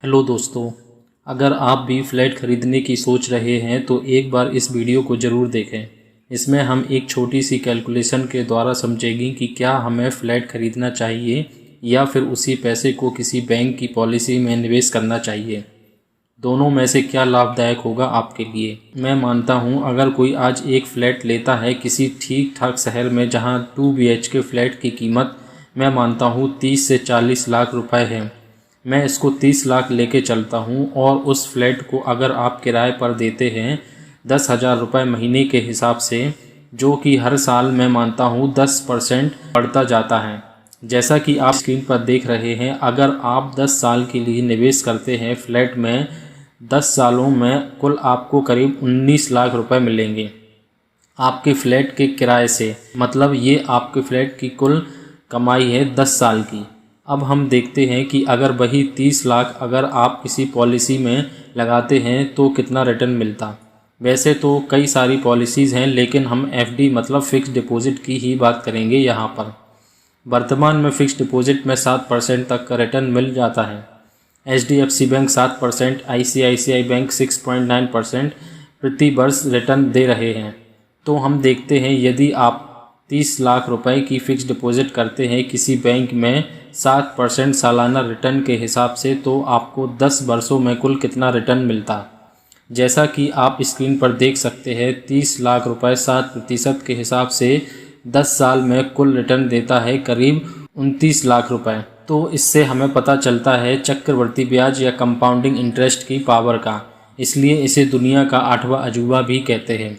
Hello दोस्तों, अगर आप भी फ्लैट ख़रीदने की सोच रहे हैं तो एक बार इस वीडियो को ज़रूर देखें। इसमें हम एक छोटी सी कैलकुलेशन के द्वारा समझेंगे कि क्या हमें फ़्लैट ख़रीदना चाहिए या फिर उसी पैसे को किसी बैंक की पॉलिसी में निवेश करना चाहिए। दोनों में से क्या लाभदायक होगा आपके लिए। मैं मानता हूं अगर कोई आज एक फ़्लैट लेता है किसी ठीक ठाक शहर में जहां 2 BHK फ़्लैट की कीमत मैं मानता हूं 30 से 40 लाख रुपए है। मैं इसको 30 लाख लेके चलता हूं और उस फ्लैट को अगर आप किराए पर देते हैं 10,000 रुपये महीने के हिसाब से, जो कि हर साल मैं मानता हूं 10% बढ़ता जाता है। जैसा कि आप स्क्रीन पर देख रहे हैं, अगर आप 10 साल के लिए निवेश करते हैं फ्लैट में, 10 सालों में कुल आपको करीब 19 लाख रुपए मिलेंगे आपके फ्लैट के किराए से। मतलब ये आपके फ्लैट की कुल कमाई है 10 साल की। अब हम देखते हैं कि अगर वही 30 लाख अगर आप किसी पॉलिसी में लगाते हैं तो कितना रिटर्न मिलता। वैसे तो कई सारी पॉलिसीज़ हैं, लेकिन हम FD मतलब फ़िक्स डिपॉज़िट की ही बात करेंगे यहाँ पर। वर्तमान में फ़िक्स डिपॉज़िट में 7% तक का रिटर्न मिल जाता है। HDFC बैंक 7%, ICICI बैंक 6.9% प्रति वर्ष रिटर्न दे रहे हैं। तो हम देखते हैं यदि आप 30 लाख रुपए की फ़िक्स डिपॉज़िट करते हैं किसी बैंक में 7% सालाना रिटर्न के हिसाब से, तो आपको 10 वर्षों में कुल कितना रिटर्न मिलता। जैसा कि आप स्क्रीन पर देख सकते हैं, 30 लाख रुपए 7% के हिसाब से 10 साल में कुल रिटर्न देता है करीब 29 लाख रुपए। तो इससे हमें पता चलता है चक्रवृद्धि ब्याज या कंपाउंडिंग इंटरेस्ट की पावर का। इसलिए इसे दुनिया का 8वां अजूबा भी कहते हैं।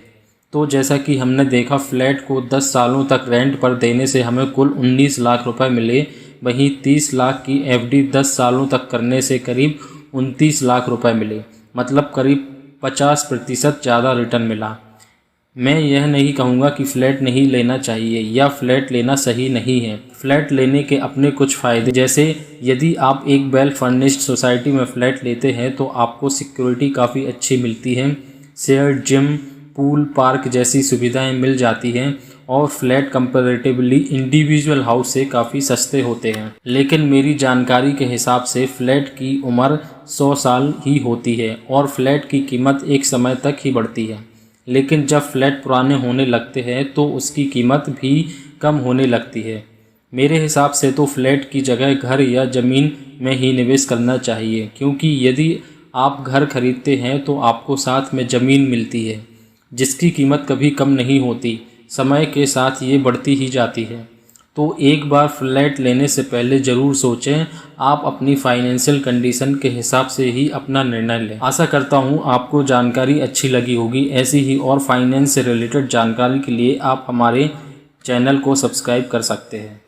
तो जैसा कि हमने देखा, फ्लैट को 10 सालों तक रेंट पर देने से हमें कुल 19 लाख रुपए मिले। वहीं 30 लाख की FD 10 सालों तक करने से करीब 29 लाख रुपए मिले। मतलब करीब 50% ज़्यादा रिटर्न मिला। मैं यह नहीं कहूँगा कि फ़्लैट नहीं लेना चाहिए या फ़्लैट लेना सही नहीं है। फ़्लैट लेने के अपने कुछ फ़ायदे, जैसे यदि आप एक वेल फर्निश्ड सोसाइटी में फ़्लैट लेते हैं तो आपको सिक्योरिटी काफ़ी अच्छी मिलती है। शेयर्ड जिम, पूल, पार्क जैसी सुविधाएं मिल जाती हैं और फ्लैट कंपैरेटिवली इंडिविजुअल हाउस से काफ़ी सस्ते होते हैं। लेकिन मेरी जानकारी के हिसाब से फ़्लैट की उम्र 100 साल ही होती है और फ्लैट की कीमत एक समय तक ही बढ़ती है। लेकिन जब फ्लैट पुराने होने लगते हैं तो उसकी कीमत भी कम होने लगती है। मेरे हिसाब से तो फ्लैट की जगह घर या ज़मीन में ही निवेश करना चाहिए, क्योंकि यदि आप घर खरीदते हैं तो आपको साथ में ज़मीन मिलती है जिसकी कीमत कभी कम नहीं होती। समय के साथ ये बढ़ती ही जाती है। तो एक बार फ्लैट लेने से पहले ज़रूर सोचें। आप अपनी फाइनेंशियल कंडीशन के हिसाब से ही अपना निर्णय लें। आशा करता हूँ आपको जानकारी अच्छी लगी होगी। ऐसी ही और फाइनेंस से रिलेटेड जानकारी के लिए आप हमारे चैनल को सब्सक्राइब कर सकते हैं।